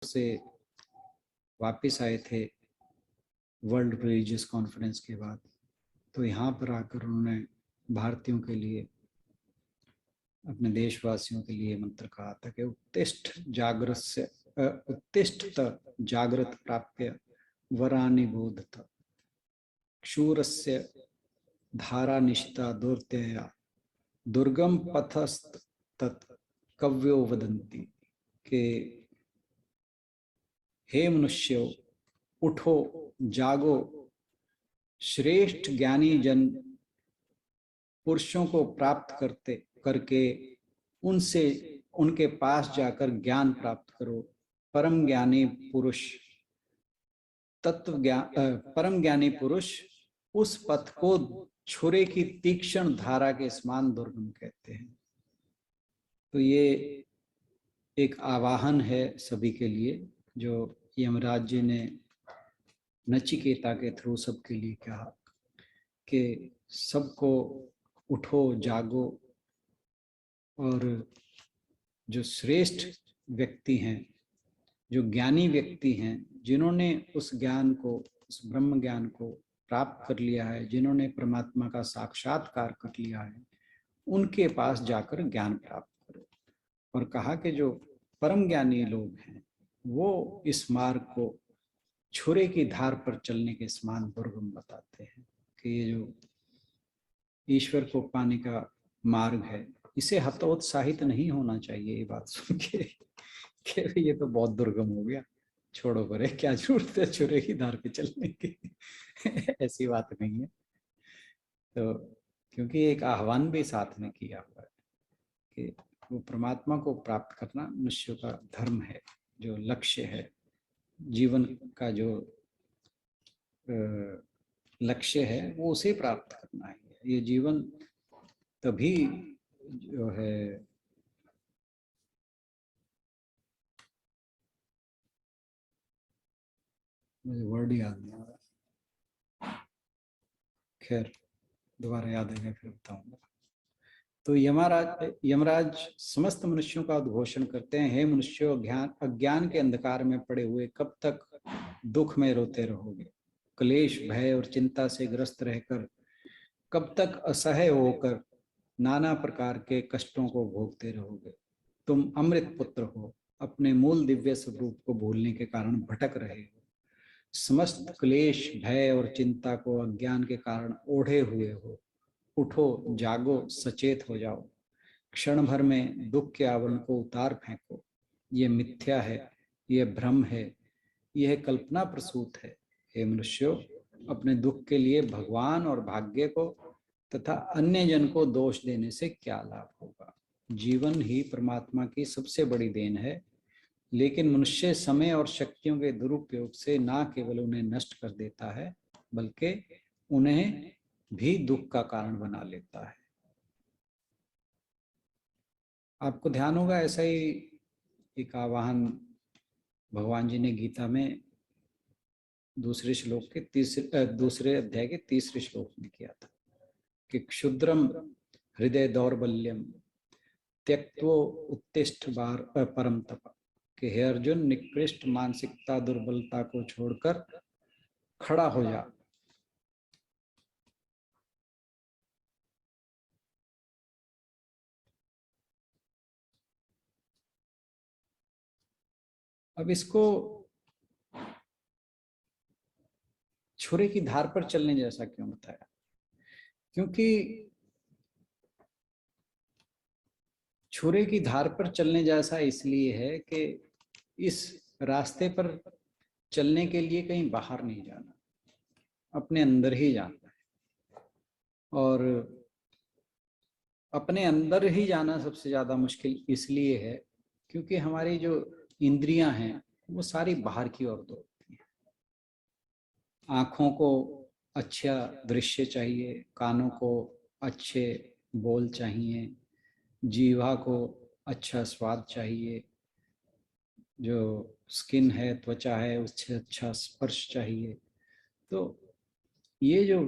से वापस आए थे वर्ल्ड रिलीजियस कॉन्फ्रेंस के बाद, तो यहाँ पर आकर उन्होंने भारतीयों के लिए, अपने देशवासियों के लिए मंत्र कहा था कि उत्तिष्ठ जागृत प्राप्य वरानि बोधत क्षूरस्य धारा निशिता दुर्त्यया दुर्गम पथस्त तत् कव्यो वदंती के हे मनुष्यो उठो जागो, श्रेष्ठ ज्ञानी जन पुरुषों को प्राप्त करके उनसे उनके पास जाकर ज्ञान प्राप्त करो। परम ज्ञानी पुरुष परम ज्ञानी पुरुष उस पथ को छुरे की तीक्ष्ण धारा के समान दुर्गम कहते हैं। तो ये एक आवाहन है सभी के लिए, जो यमराज जी ने नचिकेता के थ्रू सबके लिए कहा कि सबको उठो जागो, और जो श्रेष्ठ व्यक्ति हैं, जो ज्ञानी व्यक्ति हैं, जिन्होंने उस ज्ञान को, उस ब्रह्म ज्ञान को प्राप्त कर लिया है, जिन्होंने परमात्मा का साक्षात्कार कर लिया है, उनके पास जाकर ज्ञान प्राप्त करो। और कहा कि जो परम ज्ञानी लोग हैं वो इस मार्ग को छुरे की धार पर चलने के समान दुर्गम बताते हैं कि ये जो ईश्वर को पाने का मार्ग है, इसे हतोत्साहित नहीं होना चाहिए। ये बात सुन के कि ये तो बहुत दुर्गम हो गया, छोड़ो परे, क्या जरूरत है छुरे की धार पे चलने की ऐसी बात नहीं है। तो क्योंकि एक आह्वान भी साथ में किया हुआ है कि वो परमात्मा को प्राप्त करना मनुष्य का धर्म है, जो लक्ष्य है जीवन का, जो लक्ष्य है वो उसे प्राप्त करना है। ये जीवन तभी जो है मुझे वर्ड याद नहीं आ रहा, खैर दोबारा याद आएगा फिर बताऊंगा। तो यमराज समस्त मनुष्यों का उद्घोषण करते हैं, हे मनुष्यों, अज्ञान के अंधकार में पड़े हुए कब तक दुख में रोते रहोगे? क्लेश, भय और चिंता से ग्रस्त रहकर कब तक असह्य होकर नाना प्रकार के कष्टों को भोगते रहोगे? तुम अमृत पुत्र हो, अपने मूल दिव्य स्वरूप को भूलने के कारण भटक रहे हो। समस्त क्लेश, भय और चिंता को अज्ञान के कारण ओढ़े हुए हो। उठो जागो, सचेत हो जाओ, क्षण भर में दुख के आवरण को उतार फेंको। ये मिथ्या है, यह भ्रम है, यह कल्पना प्रसूत है। हे मनुष्यों, अपने दुख के लिए भगवान और भाग्य को तथा अन्य जन को दोष देने से क्या लाभ होगा? जीवन ही परमात्मा की सबसे बड़ी देन है, लेकिन मनुष्य समय और शक्तियों के दुरुपयोग से न केवल उन्हें नष्ट कर देता है, बल्कि उन्हें भी दुख का कारण बना लेता है। आपको ध्यान होगा, ऐसा ही एक आह्वान भगवान जी ने गीता में दूसरे अध्याय के तीसरे श्लोक में किया था कि क्षुद्रम हृदय दौर्बल्यम त्यक्त्वो उत्तिष्ठ परम तप, कि हे अर्जुन, निकृष्ट मानसिकता, दुर्बलता को छोड़कर खड़ा हो जा। अब इसको छुरे की धार पर चलने जैसा क्यों बताया? क्योंकि छुरे की धार पर चलने जैसा इसलिए है कि इस रास्ते पर चलने के लिए कहीं बाहर नहीं जाना, अपने अंदर ही जाना है। और अपने अंदर ही जाना सबसे ज्यादा मुश्किल इसलिए है क्योंकि हमारी जो इंद्रियां हैं वो सारी बाहर की ओर दौड़ती हैं। आँखों को अच्छा दृश्य चाहिए, कानों को अच्छे बोल चाहिए, जीवा को अच्छा स्वाद चाहिए, जो स्किन है, त्वचा है, उससे अच्छा स्पर्श चाहिए। तो ये जो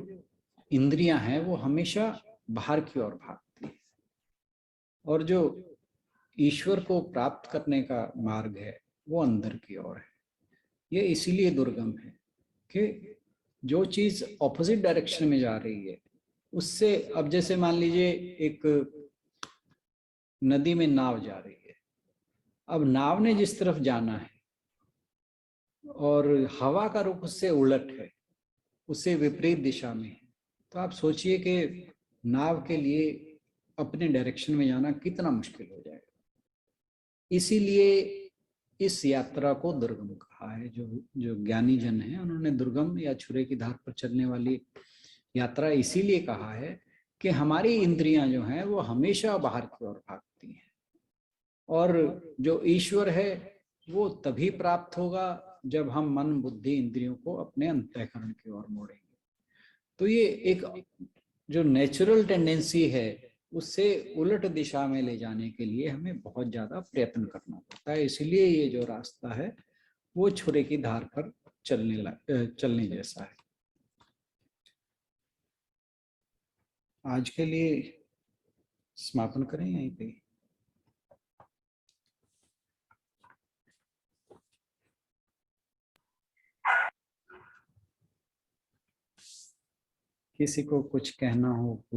इंद्रियां हैं वो हमेशा बाहर की ओर भागती है, और जो ईश्वर को प्राप्त करने का मार्ग है वो अंदर की ओर है। ये इसीलिए दुर्गम है कि जो चीज ऑपोजिट डायरेक्शन में जा रही है उससे, अब जैसे मान लीजिए एक नदी में नाव जा रही है, अब नाव ने जिस तरफ जाना है और हवा का रुख उससे उलट है, उससे विपरीत दिशा में है, तो आप सोचिए कि नाव के लिए अपने डायरेक्शन में जाना कितना मुश्किल हो जाएगा। इसीलिए इस यात्रा को दुर्गम कहा है। जो जो ज्ञानी जन है उन्होंने दुर्गम या छुरे की धार पर चलने वाली यात्रा इसीलिए कहा है कि हमारी इंद्रियां जो हैं वो हमेशा बाहर की ओर भागती हैं, और जो ईश्वर है वो तभी प्राप्त होगा जब हम मन बुद्धि इंद्रियों को अपने अंतःकरण की ओर मोड़ेंगे। तो ये एक जो नेचुरल टेंडेंसी है उससे उलट दिशा में ले जाने के लिए हमें बहुत ज्यादा प्रयत्न करना पड़ता है। इसलिए ये जो रास्ता है वो छुरे की धार पर चलने जैसा है। आज के लिए समापन करें यहीं पे। किसी को कुछ कहना हो